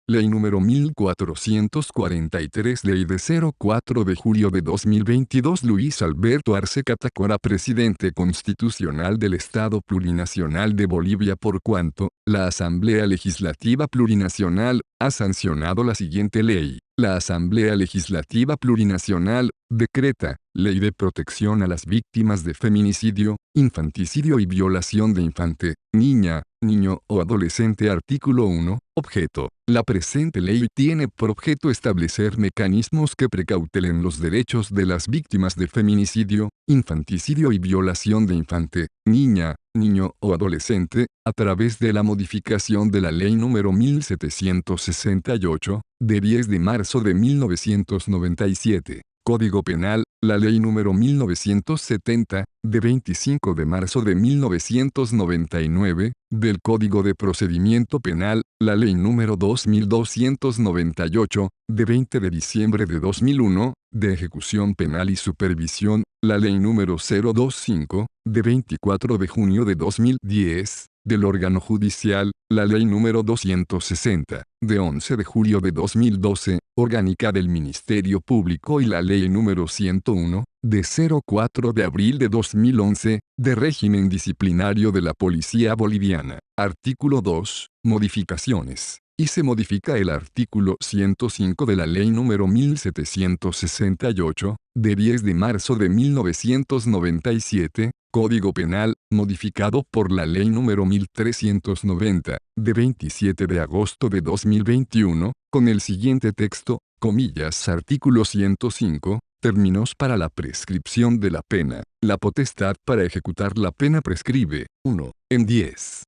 Ley número 1443. Ley de 04 de julio de 2022. Luis Alberto Arce Catacora, presidente constitucional del Estado Plurinacional de Bolivia, por cuanto la Asamblea Legislativa Plurinacional ha sancionado la siguiente ley. La Asamblea Legislativa Plurinacional decreta Ley de Protección a las Víctimas de Feminicidio, Infanticidio y Violación de Infante, Niña, Niño o Adolescente. Artículo 1. Objeto. La presente ley tiene por objeto establecer mecanismos que precautelen los derechos de las víctimas de feminicidio, infanticidio y violación de infante, niña, niño o adolescente, a través de la modificación de la Ley número 1768, de 10 de marzo de 1997. Código Penal, la Ley número 1970, de 25 de marzo de 1999, del Código de Procedimiento Penal, la Ley número 2298, de 20 de diciembre de 2001, de Ejecución Penal y Supervisión, la Ley número 025, de 24 de junio de 2010, del órgano judicial, la Ley número 260, de 11 de julio de 2012, orgánica del Ministerio Público, y la Ley número 101, de 04 de abril de 2011, de régimen disciplinario de la Policía Boliviana. Artículo 2. Modificaciones. Y se modifica el artículo 105 de la Ley número 1768, de 10 de marzo de 1997, Código Penal, modificado por la Ley número 1390, de 27 de agosto de 2021, con el siguiente texto, comillas, artículo 105, términos para la prescripción de la pena. La potestad para ejecutar la pena prescribe, 1. En 10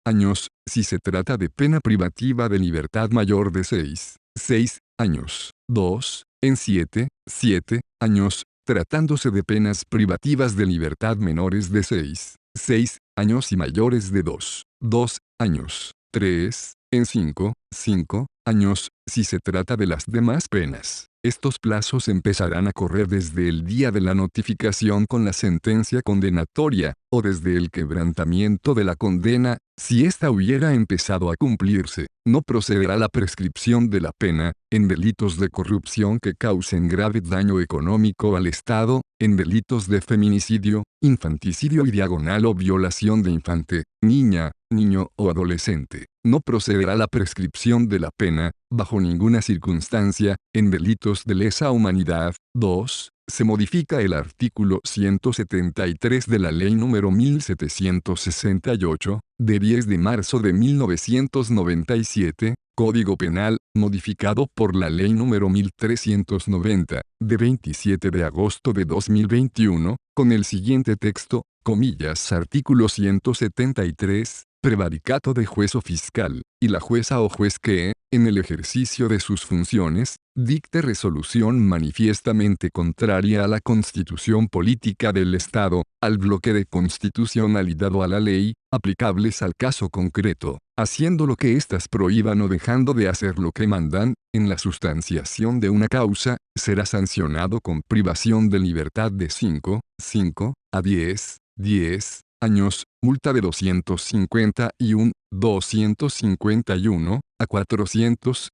años, si se trata de pena privativa de libertad mayor de 6 años. 2. En 7 años, tratándose de penas privativas de libertad menores de 6 años y mayores de 2 años. 3. En 5 años, si se trata de las demás penas. Estos plazos empezarán a correr desde el día de la notificación con la sentencia condenatoria, o desde el quebrantamiento de la condena, si ésta hubiera empezado a cumplirse. No procederá la prescripción de la pena, en delitos de corrupción que causen grave daño económico al Estado, en delitos de feminicidio, infanticidio y diagonal o violación de infante, niña, niño o adolescente. No procederá la prescripción de la pena, bajo ninguna circunstancia, en delitos de lesa humanidad. 2. Se modifica el artículo 173 de la Ley número 1768, de 10 de marzo de 1997, Código Penal, modificado por la Ley número 1390, de 27 de agosto de 2021, con el siguiente texto, comillas, artículo 173, prevaricato de juez o fiscal, y la jueza o juez que, en el ejercicio de sus funciones, dicte resolución manifiestamente contraria a la Constitución política del Estado, al bloque de constitucionalidad o a la ley, aplicables al caso concreto, haciendo lo que éstas prohíban o dejando de hacer lo que mandan, en la sustanciación de una causa, será sancionado con privación de libertad de 5 a 10 años, multa de 251 a 400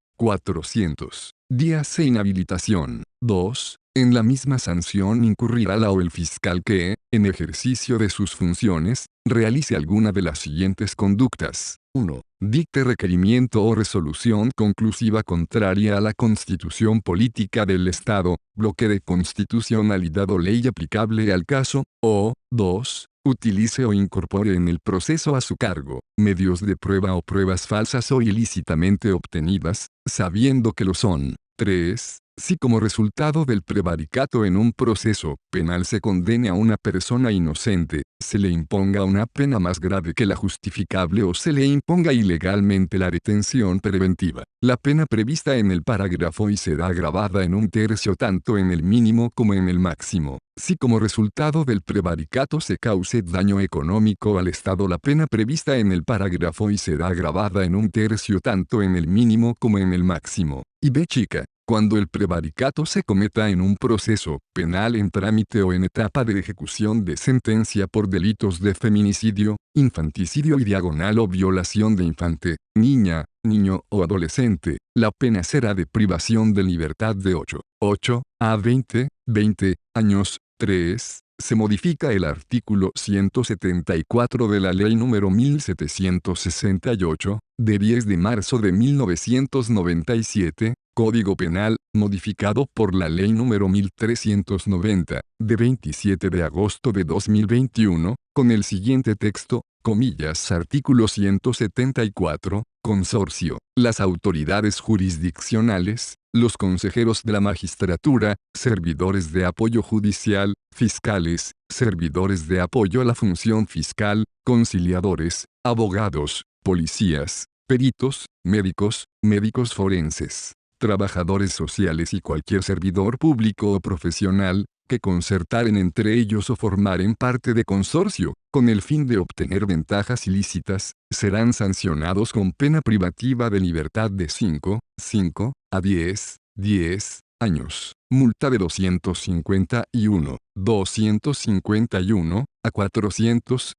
días e inhabilitación. 2. En la misma sanción incurrirá la o el fiscal que, en ejercicio de sus funciones, realice alguna de las siguientes conductas. 1. Dicte requerimiento o resolución conclusiva contraria a la Constitución política del Estado, bloque de constitucionalidad o ley aplicable al caso, o 2. Utilice o incorpore en el proceso a su cargo medios de prueba o pruebas falsas o ilícitamente obtenidas, sabiendo que lo son. 3. Si como resultado del prevaricato en un proceso penal se condene a una persona inocente, se le imponga una pena más grave que la justificable o se le imponga ilegalmente la detención preventiva. La pena prevista en el parágrafo y será agravada en 1/3 tanto en el mínimo como en el máximo. Si como resultado del prevaricato se cause daño económico al Estado, la pena prevista en el parágrafo y será agravada en 1/3 tanto en el mínimo como en el máximo. Y B chica. Cuando el prevaricato se cometa en un proceso penal en trámite o en etapa de ejecución de sentencia por delitos de feminicidio, infanticidio y diagonal o violación de infante, niña, niño o adolescente, la pena será de privación de libertad de 8 a 20 años. 3. Se modifica el artículo 174 de la Ley número 1768, de 10 de marzo de 1997, Código Penal, modificado por la Ley número 1390, de 27 de agosto de 2021, con el siguiente texto, comillas, artículo 174, consorcio, las autoridades jurisdiccionales, los consejeros de la magistratura, servidores de apoyo judicial, fiscales, servidores de apoyo a la función fiscal, conciliadores, abogados, policías, peritos, médicos forenses, trabajadores sociales y cualquier servidor público o profesional, que concertaren entre ellos o formaren parte de consorcio, con el fin de obtener ventajas ilícitas, serán sancionados con pena privativa de libertad de 5 a 10 años, multa de 251 a 400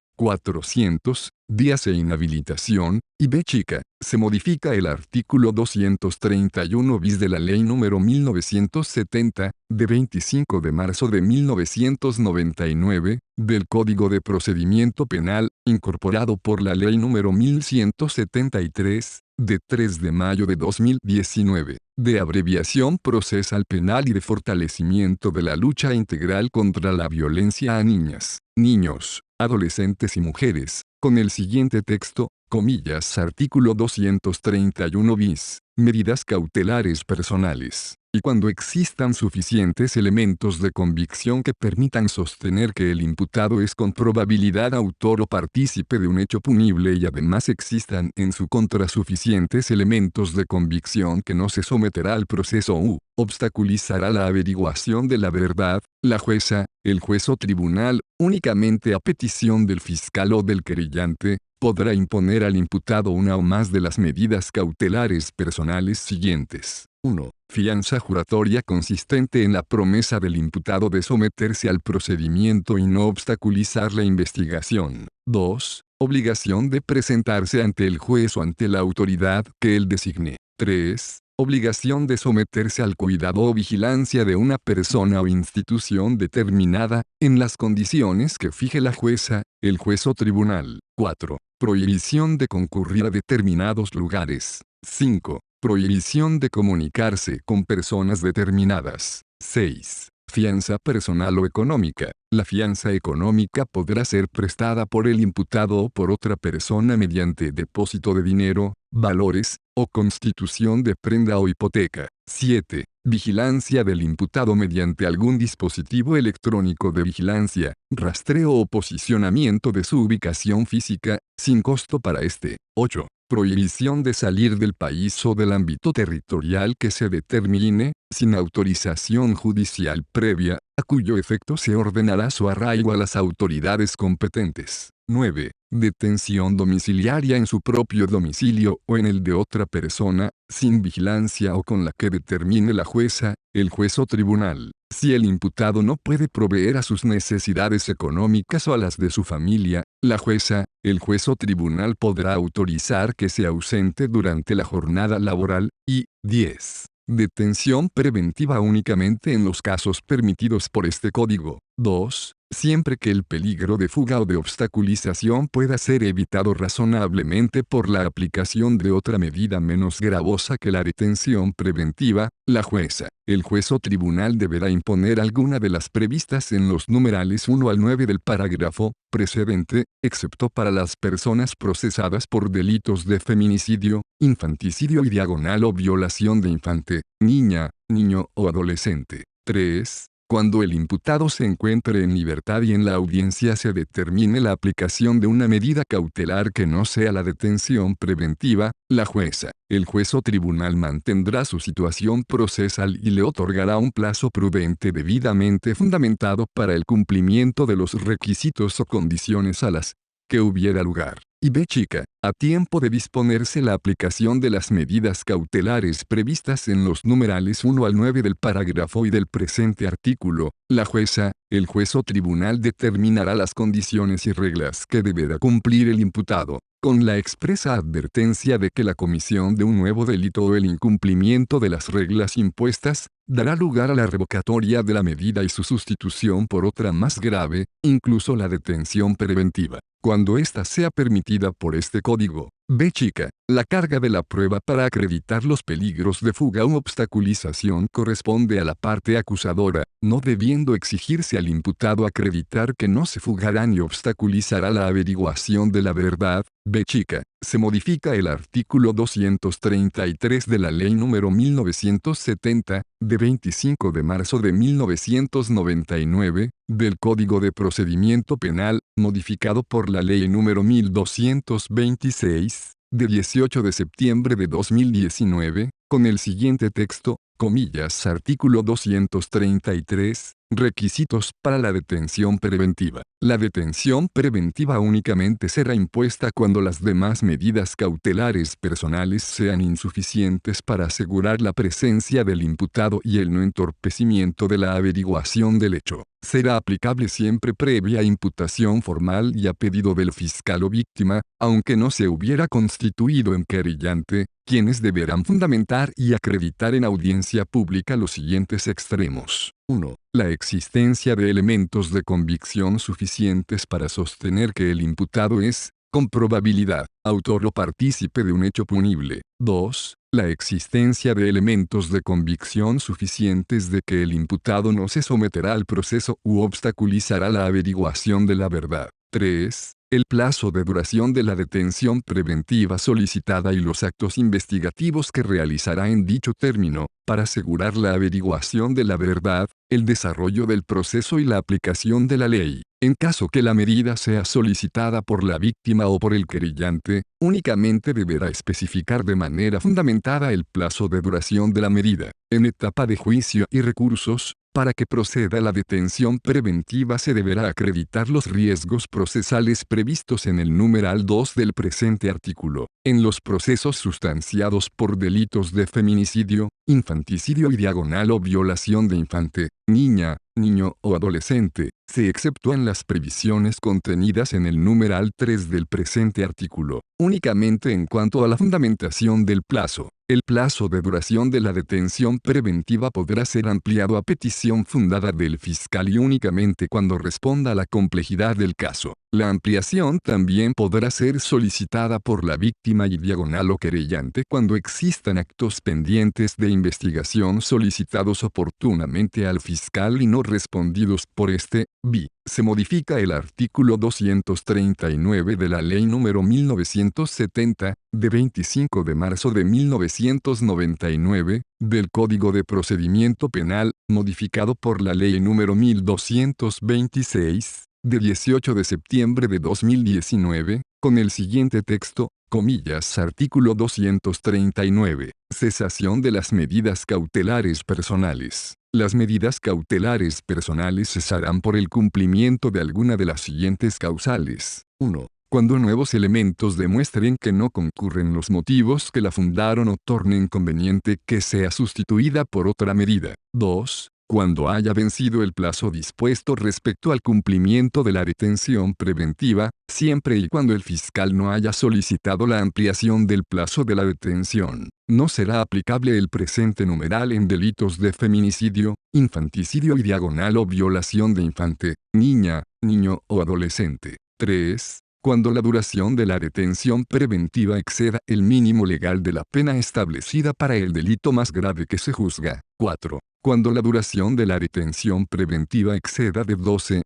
días e inhabilitación, y B chica, se modifica el artículo 231 bis de la Ley número 1970, de 25 de marzo de 1999, del Código de Procedimiento Penal, incorporado por la Ley número 1173, de 3 de mayo de 2019, de abreviación procesal penal y de fortalecimiento de la lucha integral contra la violencia a niñas, niños, adolescentes y mujeres, con el siguiente texto, comillas, artículo 231 bis, medidas cautelares personales, y cuando existan suficientes elementos de convicción que permitan sostener que el imputado es con probabilidad autor o partícipe de un hecho punible y además existan en su contra suficientes elementos de convicción que no se someterá al proceso u obstaculizará la averiguación de la verdad, la jueza, el juez o tribunal, únicamente a petición del fiscal o del querellante, podrá imponer al imputado una o más de las medidas cautelares personales siguientes. 1. Fianza juratoria consistente en la promesa del imputado de someterse al procedimiento y no obstaculizar la investigación. 2. Obligación de presentarse ante el juez o ante la autoridad que él designe. 3. Obligación de someterse al cuidado o vigilancia de una persona o institución determinada, en las condiciones que fije la jueza, el juez o tribunal. 4. Prohibición de concurrir a determinados lugares. 5. Prohibición de comunicarse con personas determinadas. 6. Fianza personal o económica. La fianza económica podrá ser prestada por el imputado o por otra persona mediante depósito de dinero, valores, o constitución de prenda o hipoteca. 7. Vigilancia del imputado mediante algún dispositivo electrónico de vigilancia, rastreo o posicionamiento de su ubicación física, sin costo para este. 8. Prohibición de salir del país o del ámbito territorial que se determine, sin autorización judicial previa, a cuyo efecto se ordenará su arraigo a las autoridades competentes. 9. Detención domiciliaria en su propio domicilio o en el de otra persona, sin vigilancia o con la que determine la jueza, el juez o tribunal. Si el imputado no puede proveer a sus necesidades económicas o a las de su familia, la jueza, el juez o tribunal podrá autorizar que se ausente durante la jornada laboral. Y 10. Detención preventiva únicamente en los casos permitidos por este código. 2. Siempre que el peligro de fuga o de obstaculización pueda ser evitado razonablemente por la aplicación de otra medida menos gravosa que la detención preventiva, la jueza, el juez o tribunal deberá imponer alguna de las previstas en los numerales 1 al 9 del parágrafo precedente, excepto para las personas procesadas por delitos de feminicidio, infanticidio y diagonal o violación de infante, niña, niño o adolescente. 3. Cuando el imputado se encuentre en libertad y en la audiencia se determine la aplicación de una medida cautelar que no sea la detención preventiva, la jueza, el juez o tribunal mantendrá su situación procesal y le otorgará un plazo prudente debidamente fundamentado para el cumplimiento de los requisitos o condiciones a las que hubiera lugar. y B chica, a tiempo de disponerse la aplicación de las medidas cautelares previstas en los numerales 1 al 9 del parágrafo y del presente artículo, la jueza, el juez o tribunal determinará las condiciones y reglas que deberá cumplir el imputado, con la expresa advertencia de que la comisión de un nuevo delito o el incumplimiento de las reglas impuestas, dará lugar a la revocatoria de la medida y su sustitución por otra más grave, incluso la detención preventiva, cuando ésta sea permitida por este código. B chica, la carga de la prueba para acreditar los peligros de fuga u obstaculización corresponde a la parte acusadora, no debiendo exigirse al imputado acreditar que no se fugará ni obstaculizará la averiguación de la verdad. B chica, se modifica el artículo 233 de la Ley número 1970, de 25 de marzo de 1999, del Código de Procedimiento Penal, modificado por la Ley número 1226, de 18 de septiembre de 2019, con el siguiente texto, comillas, artículo 233, requisitos para la detención preventiva. La detención preventiva únicamente será impuesta cuando las demás medidas cautelares personales sean insuficientes para asegurar la presencia del imputado y el no entorpecimiento de la averiguación del hecho. Será aplicable siempre previa imputación formal y a pedido del fiscal o víctima, aunque no se hubiera constituido en querellante, quienes deberán fundamentar y acreditar en audiencia pública los siguientes extremos. 1. La existencia de elementos de convicción suficientes para sostener que el imputado es, con probabilidad, autor o partícipe de un hecho punible. 2. La existencia de elementos de convicción suficientes de que el imputado no se someterá al proceso u obstaculizará la averiguación de la verdad. 3. El plazo de duración de la detención preventiva solicitada y los actos investigativos que realizará en dicho término, para asegurar la averiguación de la verdad, el desarrollo del proceso y la aplicación de la ley. En caso que la medida sea solicitada por la víctima o por el querellante, únicamente deberá especificar de manera fundamentada el plazo de duración de la medida. En etapa de juicio y recursos, para que proceda la detención preventiva se deberá acreditar los riesgos procesales previstos en el numeral 2 del presente artículo. En los procesos sustanciados por delitos de feminicidio, infanticidio y diagonal o violación de infante, niña, niño o adolescente, se exceptúan las previsiones contenidas en el numeral 3 del presente artículo, únicamente en cuanto a la fundamentación del plazo. El plazo de duración de la detención preventiva podrá ser ampliado a petición fundada del fiscal y únicamente cuando responda a la complejidad del caso. La ampliación también podrá ser solicitada por la víctima y diagonal o querellante cuando existan actos pendientes de investigación solicitados oportunamente al fiscal y no respondidos por este. B. Se modifica el artículo 239 de la Ley número 1970, de 25 de marzo de 1999, del Código de Procedimiento Penal, modificado por la Ley número 1226, de 18 de septiembre de 2019, con el siguiente texto, comillas, artículo 239, cesación de las medidas cautelares personales. Las medidas cautelares personales cesarán por el cumplimiento de alguna de las siguientes causales. 1. Cuando nuevos elementos demuestren que no concurren los motivos que la fundaron o tornen conveniente que sea sustituida por otra medida. 2. Cuando haya vencido el plazo dispuesto respecto al cumplimiento de la detención preventiva, siempre y cuando el fiscal no haya solicitado la ampliación del plazo de la detención. No será aplicable el presente numeral en delitos de feminicidio, infanticidio y diagonal o violación de infante, niña, niño o adolescente. 3. Cuando la duración de la detención preventiva exceda el mínimo legal de la pena establecida para el delito más grave que se juzga. 4. Cuando la duración de la detención preventiva exceda de 12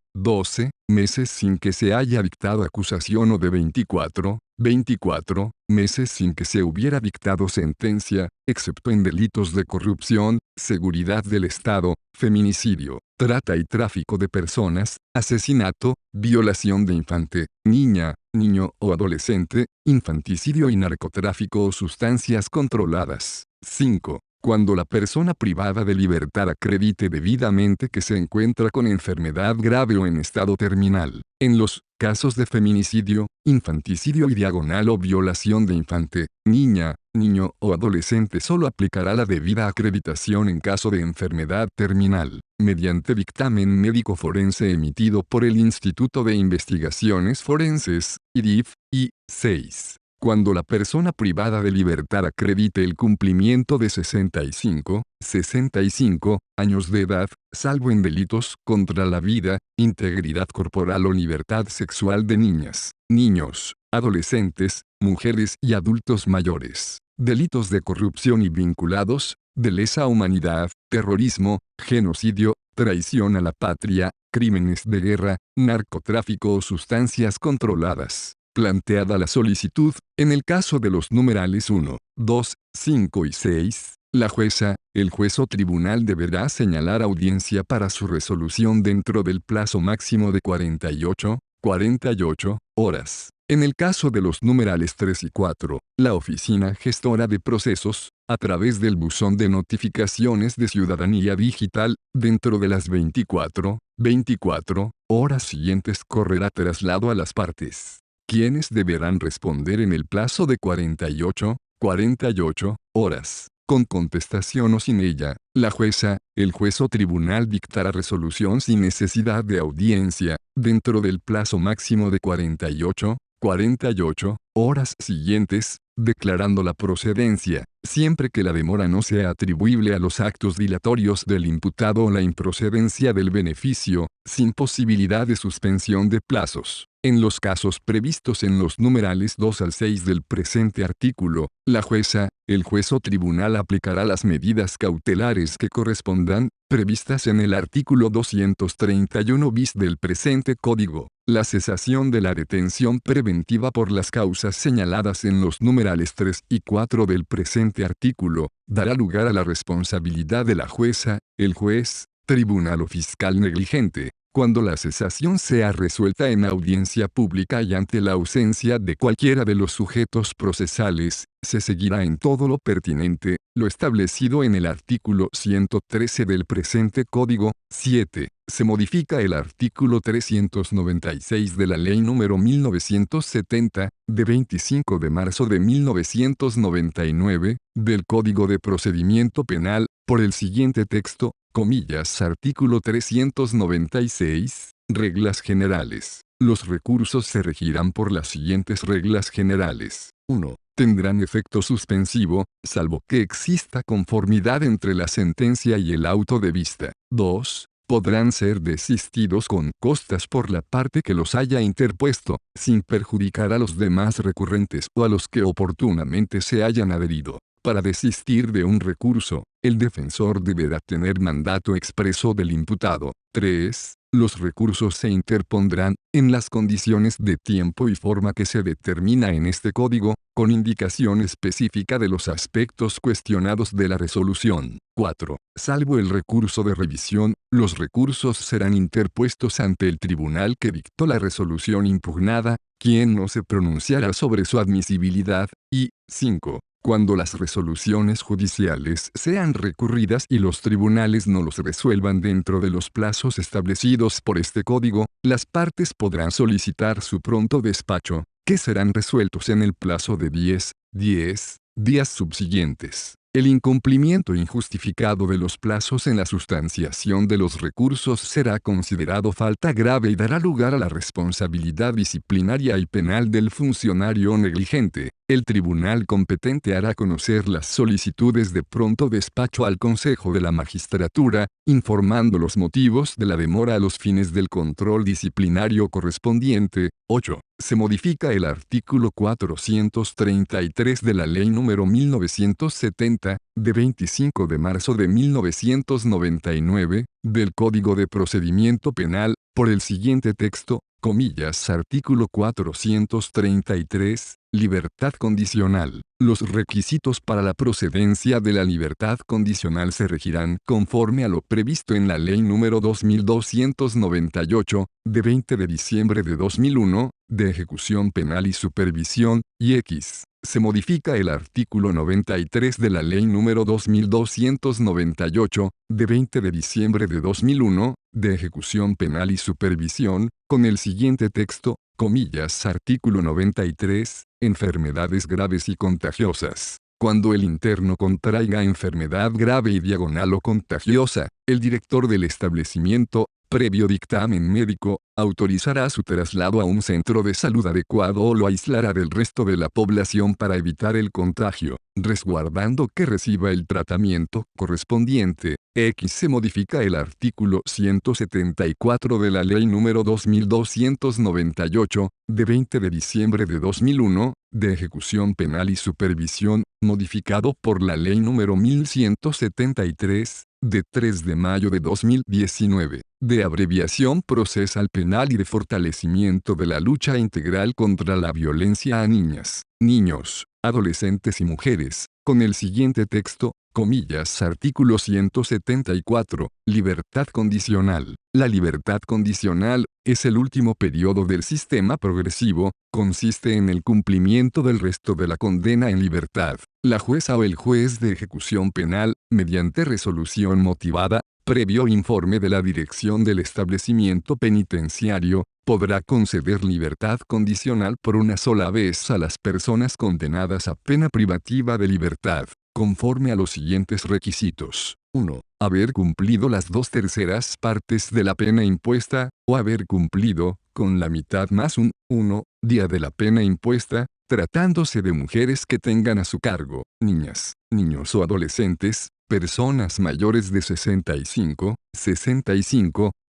meses sin que se haya dictado acusación o de 24 meses sin que se hubiera dictado sentencia, excepto en delitos de corrupción, seguridad del Estado, feminicidio, trata y tráfico de personas, asesinato, violación de infante, niña, niño o adolescente, infanticidio y narcotráfico o sustancias controladas. 5. Cuando la persona privada de libertad acredite debidamente que se encuentra con enfermedad grave o en estado terminal. En los casos de feminicidio, infanticidio y diagonal o violación de infante, niña, niño o adolescente solo aplicará la debida acreditación en caso de enfermedad terminal, mediante dictamen médico forense emitido por el Instituto de Investigaciones Forenses, IDIF, y 6. Cuando la persona privada de libertad acredite el cumplimiento de 65 años de edad, salvo en delitos contra la vida, integridad corporal o libertad sexual de niñas, niños, adolescentes, mujeres y adultos mayores, delitos de corrupción y vinculados, de lesa humanidad, terrorismo, genocidio, traición a la patria, crímenes de guerra, narcotráfico o sustancias controladas. Planteada la solicitud, en el caso de los numerales 1, 2, 5 y 6, la jueza, el juez o tribunal deberá señalar audiencia para su resolución dentro del plazo máximo de 48 horas. En el caso de los numerales 3 y 4, la Oficina Gestora de Procesos, a través del buzón de notificaciones de ciudadanía digital, dentro de las 24 horas siguientes correrá traslado a las partes, quienes deberán responder en el plazo de 48 horas. Con contestación o sin ella, la jueza, el juez o tribunal dictará resolución sin necesidad de audiencia, dentro del plazo máximo de 48 horas siguientes, declarando la procedencia, siempre que la demora no sea atribuible a los actos dilatorios del imputado o la improcedencia del beneficio, sin posibilidad de suspensión de plazos. En los casos previstos en los numerales 2 al 6 del presente artículo, la jueza, el juez o tribunal aplicará las medidas cautelares que correspondan, previstas en el artículo 231 bis del presente código. La cesación de la detención preventiva por las causas señaladas en los numerales 3 y 4 del presente artículo, dará lugar a la responsabilidad de la jueza, el juez, tribunal o fiscal negligente, cuando la cesación sea resuelta en audiencia pública y ante la ausencia de cualquiera de los sujetos procesales, se seguirá en todo lo pertinente, lo establecido en el artículo 113 del presente Código. 7. Se modifica el artículo 396 de la Ley número 1970, de 25 de marzo de 1999, del Código de Procedimiento Penal, por el siguiente texto, artículo 396, reglas generales. Los recursos se regirán por las siguientes reglas generales. 1. Tendrán efecto suspensivo, salvo que exista conformidad entre la sentencia y el auto de vista. 2. Podrán ser desistidos con costas por la parte que los haya interpuesto, sin perjudicar a los demás recurrentes o a los que oportunamente se hayan adherido. Para desistir de un recurso, el defensor deberá tener mandato expreso del imputado. 3. Los recursos se interpondrán, en las condiciones de tiempo y forma que se determina en este código, con indicación específica de los aspectos cuestionados de la resolución. 4. Salvo el recurso de revisión, los recursos serán interpuestos ante el tribunal que dictó la resolución impugnada, quien no se pronunciará sobre su admisibilidad. Y 5. Cuando las resoluciones judiciales sean recurridas y los tribunales no los resuelvan dentro de los plazos establecidos por este código, las partes podrán solicitar su pronto despacho, que serán resueltos en el plazo de 10 días subsiguientes. El incumplimiento injustificado de los plazos en la sustanciación de los recursos será considerado falta grave y dará lugar a la responsabilidad disciplinaria y penal del funcionario negligente. El tribunal competente hará conocer las solicitudes de pronto despacho al Consejo de la Magistratura, informando los motivos de la demora a los fines del control disciplinario correspondiente. 8. Se modifica el artículo 433 de la Ley número 1970, de 25 de marzo de 1999, del Código de Procedimiento Penal, por el siguiente texto, artículo 433, libertad condicional. Los requisitos para la procedencia de la libertad condicional se regirán conforme a lo previsto en la Ley número 2298, de 20 de diciembre de 2001, de ejecución penal y supervisión, y X. Se modifica el artículo 93 de la Ley número 2298, de 20 de diciembre de 2001, de ejecución penal y supervisión, con el siguiente texto, comillas artículo 93, enfermedades graves y contagiosas. Cuando el interno contraiga enfermedad grave y diagonal o contagiosa, el director del establecimiento, previo dictamen médico, autorizará su traslado a un centro de salud adecuado o lo aislará del resto de la población para evitar el contagio, resguardando que reciba el tratamiento correspondiente. Se modifica el artículo 174 de la Ley número 2298, de 20 de diciembre de 2001, de ejecución penal y supervisión, modificado por la Ley número 1173, de 3 de mayo de 2019, de abreviación procesal penal y de fortalecimiento de la lucha integral contra la violencia a niñas, niños, adolescentes y mujeres, con el siguiente texto, comillas artículo 174, libertad condicional. La libertad condicional es el último periodo del sistema progresivo, consiste en el cumplimiento del resto de la condena en libertad. La jueza o el juez de ejecución penal, mediante resolución motivada, previo informe de la dirección del establecimiento penitenciario, podrá conceder libertad condicional por una sola vez a las personas condenadas a pena privativa de libertad, conforme a los siguientes requisitos. 1. Haber cumplido las 2/3 partes de la pena impuesta, o haber cumplido, con la mitad más un 1 día de la pena impuesta, tratándose de mujeres que tengan a su cargo, niñas, niños o adolescentes, personas mayores de 65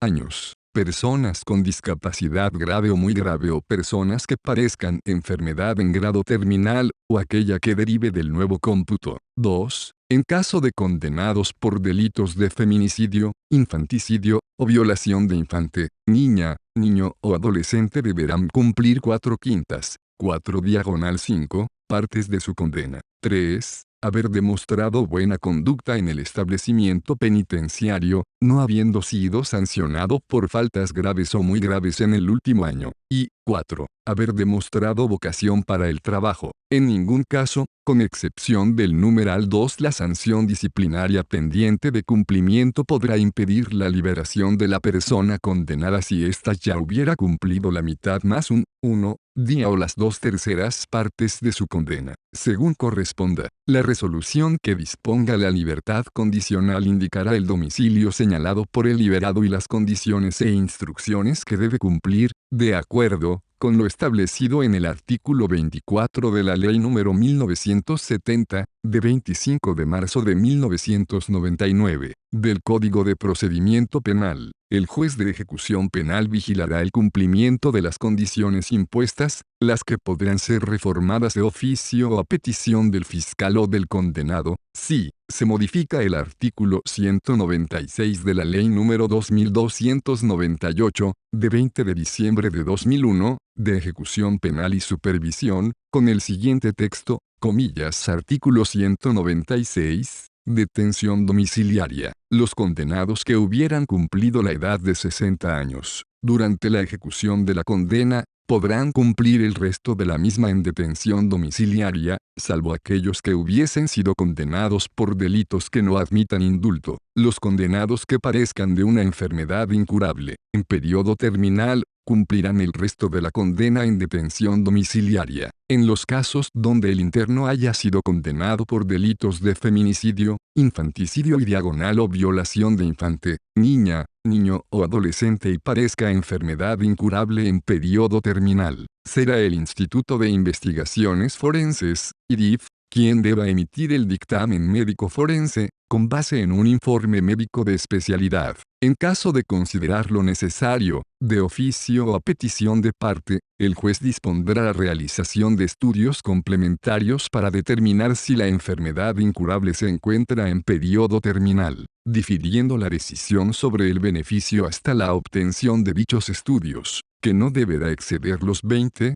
años, personas con discapacidad grave o muy grave o personas que padezcan enfermedad en grado terminal, o aquella que derive del nuevo cómputo. 2. En caso de condenados por delitos de feminicidio, infanticidio, o violación de infante, niña, niño o adolescente deberán cumplir 4/5, 4/5, partes de su condena. 3. Haber demostrado buena conducta en el establecimiento penitenciario, no habiendo sido sancionado por faltas graves o muy graves en el último año. Y 4. Haber demostrado vocación para el trabajo. En ningún caso, con excepción del numeral 2, la sanción disciplinaria pendiente de cumplimiento podrá impedir la liberación de la persona condenada si ésta ya hubiera cumplido la mitad más un 1 día o las 2/3 partes de su condena, según corresponda. La resolución que disponga la libertad condicional indicará el domicilio señalado por el liberado y las condiciones e instrucciones que debe cumplir, de acuerdo con lo establecido en el artículo 24 de la Ley número 1970, de 25 de marzo de 1999, del Código de Procedimiento Penal. El juez de ejecución penal vigilará el cumplimiento de las condiciones impuestas, las que podrán ser reformadas de oficio o a petición del fiscal o del condenado, si se modifica el artículo 196 de la Ley número 2298, de 20 de diciembre de 2001, de ejecución penal y supervisión, con el siguiente texto, comillas artículo 196, detención domiciliaria. Los condenados que hubieran cumplido la edad de 60 años, durante la ejecución de la condena, podrán cumplir el resto de la misma en detención domiciliaria, salvo aquellos que hubiesen sido condenados por delitos que no admitan indulto. Los condenados que padezcan de una enfermedad incurable, en periodo terminal, cumplirán el resto de la condena en detención domiciliaria. En los casos donde el interno haya sido condenado por delitos de feminicidio, infanticidio y diagonal o violación de infante, niña, niño o adolescente y padezca enfermedad incurable en periodo terminal, será el Instituto de Investigaciones Forenses, IDIF, quien deba emitir el dictamen médico forense, con base en un informe médico de especialidad. En caso de considerarlo necesario, de oficio o a petición de parte, el juez dispondrá la realización de estudios complementarios para determinar si la enfermedad incurable se encuentra en periodo terminal, difiriendo la decisión sobre el beneficio hasta la obtención de dichos estudios, que no deberá exceder los 20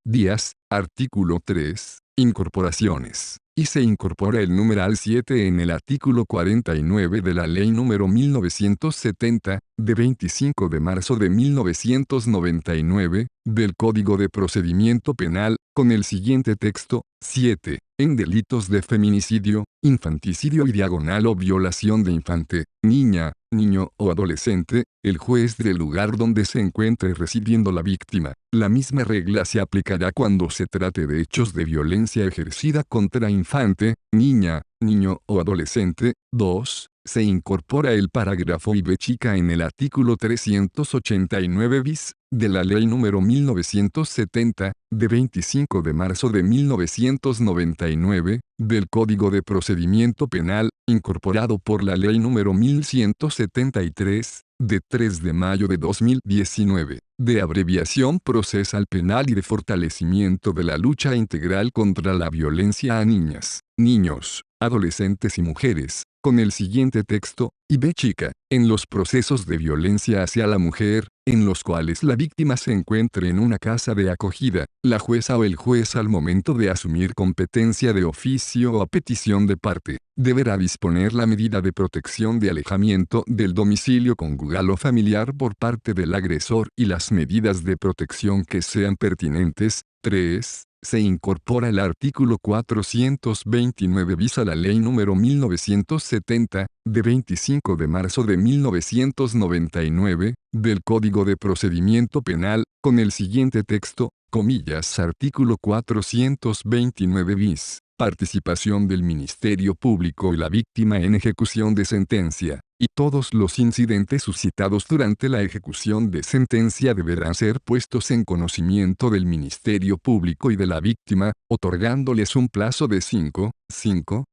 días. Artículo 3. Incorporaciones. Y se incorpora el numeral 7 en el artículo 49 de la Ley número 1970, de 25 de marzo de 1999, del Código de Procedimiento Penal, con el siguiente texto: 7. En delitos de feminicidio, infanticidio y diagonal o violación de infante, niña, niño o adolescente, el juez del lugar donde se encuentre residiendo la víctima. La misma regla se aplicará cuando se trate de hechos de violencia ejercida contra infante, niña, niño o adolescente. 2. Se incorpora el parágrafo b chica en el artículo 389 bis de la Ley número 1970, de 25 de marzo de 1999, del Código de Procedimiento Penal, incorporado por la Ley número 1173, de 3 de mayo de 2019, de abreviación procesal penal y de fortalecimiento de la lucha integral contra la violencia a niñas, niños, adolescentes y mujeres, con el siguiente texto, y b chica, en los procesos de violencia hacia la mujer, en los cuales la víctima se encuentre en una casa de acogida, la jueza o el juez al momento de asumir competencia de oficio o a petición de parte, deberá disponer la medida de protección de alejamiento del domicilio conyugal o familiar por parte del agresor y las medidas de protección que sean pertinentes. 3. Se incorpora el artículo 429 bis a la Ley número 1970, de 25 de marzo de 1999, del Código de Procedimiento Penal, con el siguiente texto, comillas, artículo 429 bis. Participación del Ministerio Público y la víctima en ejecución de sentencia, y todos los incidentes suscitados durante la ejecución de sentencia deberán ser puestos en conocimiento del Ministerio Público y de la víctima, otorgándoles un plazo de 5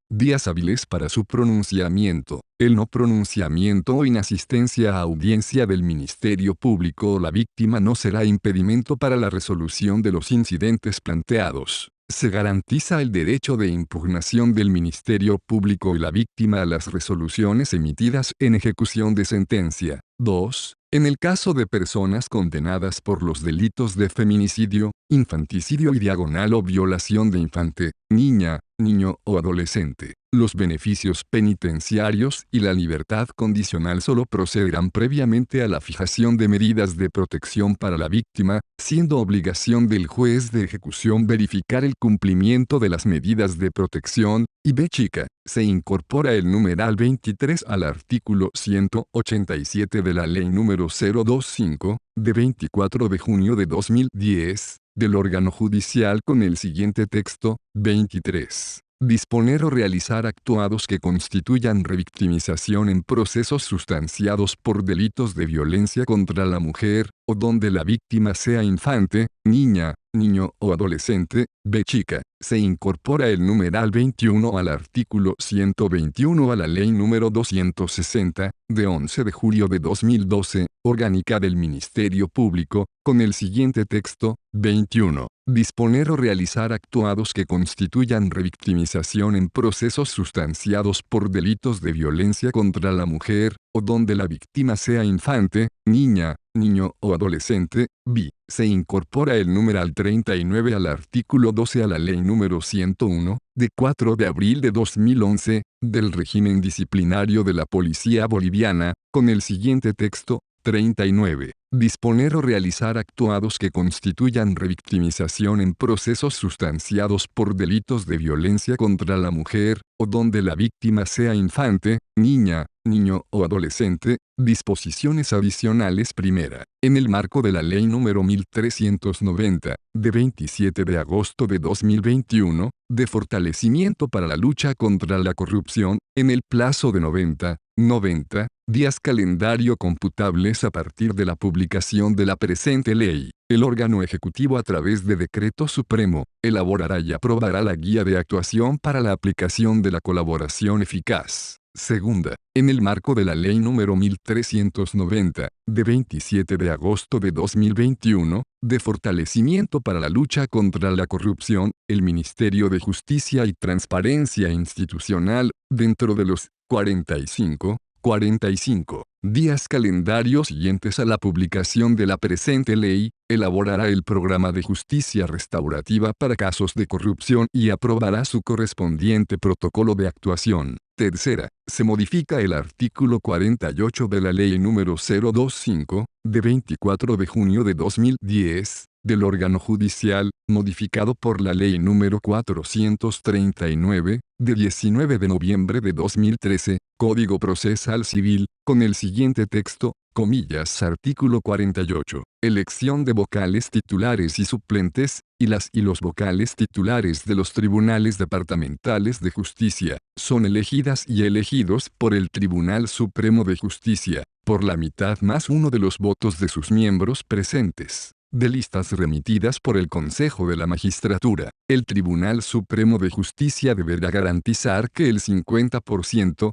días hábiles para su pronunciamiento. El no pronunciamiento o inasistencia a audiencia del Ministerio Público o la víctima no será impedimento para la resolución de los incidentes planteados. Se garantiza el derecho de impugnación del Ministerio Público y la víctima a las resoluciones emitidas en ejecución de sentencia. 2. En el caso de personas condenadas por los delitos de feminicidio, infanticidio y diagonal o violación de infante, niña, niño o adolescente, los beneficios penitenciarios y la libertad condicional solo procederán previamente a la fijación de medidas de protección para la víctima, siendo obligación del juez de ejecución verificar el cumplimiento de las medidas de protección. Y b chica, se incorpora el numeral 23 al artículo 187 de la Ley número 025, de 24 de junio de 2010, del órgano judicial con el siguiente texto, 23. Disponer o realizar actuados que constituyan revictimización en procesos sustanciados por delitos de violencia contra la mujer, o donde la víctima sea infante, niña, niño o adolescente. B chica, se incorpora el numeral 21 al artículo 121 a la Ley número 260, de 11 de julio de 2012, orgánica del Ministerio Público, con el siguiente texto, 21. Disponer o realizar actuados que constituyan revictimización en procesos sustanciados por delitos de violencia contra la mujer, o donde la víctima sea infante, niña, niño o adolescente. B. Se incorpora el numeral 39 al artículo 12 a la Ley número 101, de 4 de abril de 2011, del régimen disciplinario de la Policía Boliviana, con el siguiente texto, 39. Disponer o realizar actuados que constituyan revictimización en procesos sustanciados por delitos de violencia contra la mujer, o donde la víctima sea infante, niña, niño o adolescente. Disposiciones adicionales. Primera. En el marco de la Ley número 1390, de 27 de agosto de 2021, de fortalecimiento para la lucha contra la corrupción, en el plazo de 90 días calendario computables a partir de la publicación de la presente ley, el órgano ejecutivo a través de decreto supremo, elaborará y aprobará la guía de actuación para la aplicación de la colaboración eficaz. Segunda, en el marco de la Ley número 1390, de 27 de agosto de 2021, de fortalecimiento para la lucha contra la corrupción, el Ministerio de Justicia y Transparencia Institucional, dentro de los 45 días calendarios siguientes a la publicación de la presente ley, elaborará el programa de justicia restaurativa para casos de corrupción y aprobará su correspondiente protocolo de actuación. Tercera, se modifica el artículo 48 de la Ley número 025, de 24 de junio de 2010, del órgano judicial, modificado por la Ley número 439, de 19 de noviembre de 2013, Código Procesal Civil, con el siguiente texto, comillas, artículo 48. Elección de vocales titulares y suplentes, y las y los vocales titulares de los tribunales departamentales de justicia, son elegidas y elegidos por el Tribunal Supremo de Justicia, por la mitad más uno de los votos de sus miembros presentes, de listas remitidas por el Consejo de la Magistratura. El Tribunal Supremo de Justicia deberá garantizar que el 50%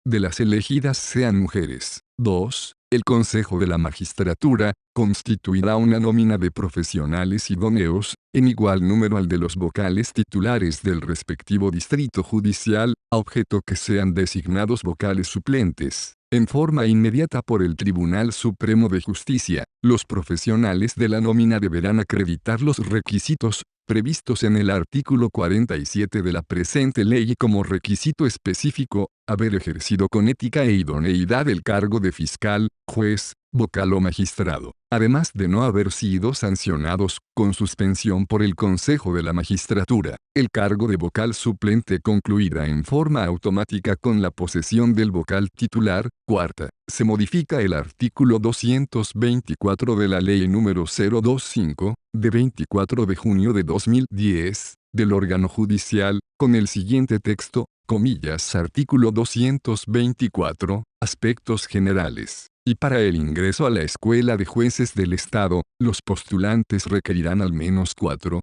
de las elegidas sean mujeres. 2. El Consejo de la Magistratura constituirá una nómina de profesionales idóneos, en igual número al de los vocales titulares del respectivo distrito judicial, a objeto que sean designados vocales suplentes, en forma inmediata por el Tribunal Supremo de Justicia. Los profesionales de la nómina deberán acreditar los requisitos previstos en el artículo 47 de la presente ley como requisito específico, haber ejercido con ética e idoneidad el cargo de fiscal, juez, vocal o magistrado, además de no haber sido sancionados con suspensión por el Consejo de la Magistratura. El cargo de vocal suplente concluirá en forma automática con la posesión del vocal titular. Cuarta, se modifica el artículo 224 de la Ley número 025, de 24 de junio de 2010, del órgano judicial, con el siguiente texto, comillas, artículo 224, aspectos generales. Y para el ingreso a la Escuela de Jueces del Estado, los postulantes requerirán al menos 4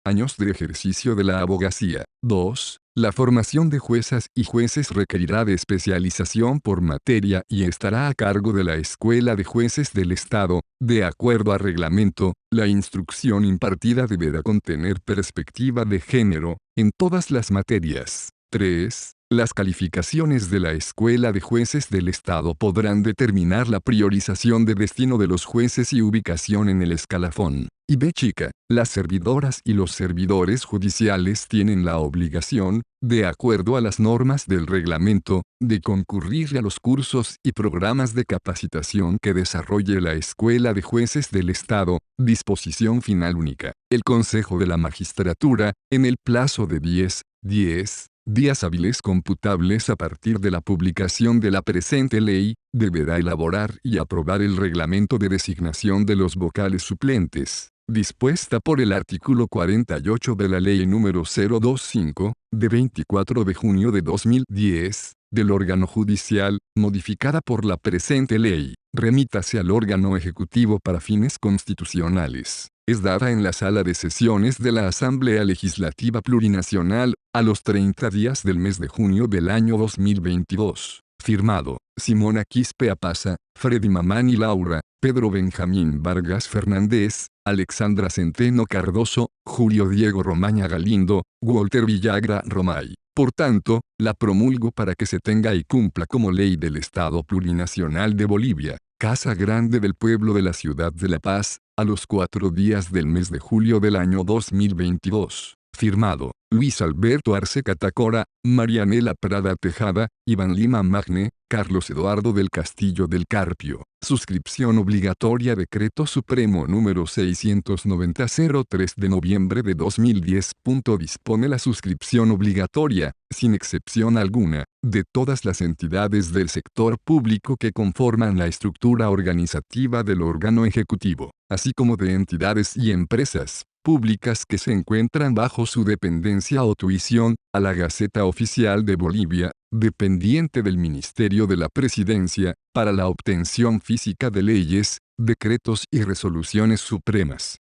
años de ejercicio de la abogacía. 2. La formación de juezas y jueces requerirá de especialización por materia y estará a cargo de la Escuela de Jueces del Estado. De acuerdo a reglamento, la instrucción impartida deberá contener perspectiva de género, en todas las materias. 3. Las calificaciones de la Escuela de Jueces del Estado podrán determinar la priorización de destino de los jueces y ubicación en el escalafón. Y B chica, las servidoras y los servidores judiciales tienen la obligación, de acuerdo a las normas del reglamento, de concurrir a los cursos y programas de capacitación que desarrolle la Escuela de Jueces del Estado. Disposición final única. El Consejo de la Magistratura, en el plazo de 10 días hábiles computables a partir de la publicación de la presente ley, deberá elaborar y aprobar el reglamento de designación de los vocales suplentes, dispuesta por el artículo 48 de la Ley número 025, de 24 de junio de 2010, del órgano judicial, modificada por la presente ley. Remítase al órgano ejecutivo para fines constitucionales. Es dada en la sala de sesiones de la Asamblea Legislativa Plurinacional, a los 30 días del mes de junio del año 2022. Firmado, Simona Quispe Apaza, Freddy Mamani Laura, Pedro Benjamín Vargas Fernández, Alexandra Centeno Cardoso, Julio Diego Romaña Galindo, Walter Villagra Romay. Por tanto, la promulgo para que se tenga y cumpla como ley del Estado Plurinacional de Bolivia. Casa Grande del Pueblo de la Ciudad de La Paz, a los 4 días del mes de julio del año 2022. Firmado, Luis Alberto Arce Catacora, Marianela Prada Tejada, Iván Lima Magne, Carlos Eduardo del Castillo del Carpio. Suscripción obligatoria. Decreto Supremo número 690-03 de noviembre de 2010. Dispone la suscripción obligatoria, sin excepción alguna, de todas las entidades del sector público que conforman la estructura organizativa del órgano ejecutivo, así como de entidades y empresas públicas que se encuentran bajo su dependencia o tuición, a la Gaceta Oficial de Bolivia, dependiente del Ministerio de la Presidencia, para la obtención física de leyes, decretos y resoluciones supremas.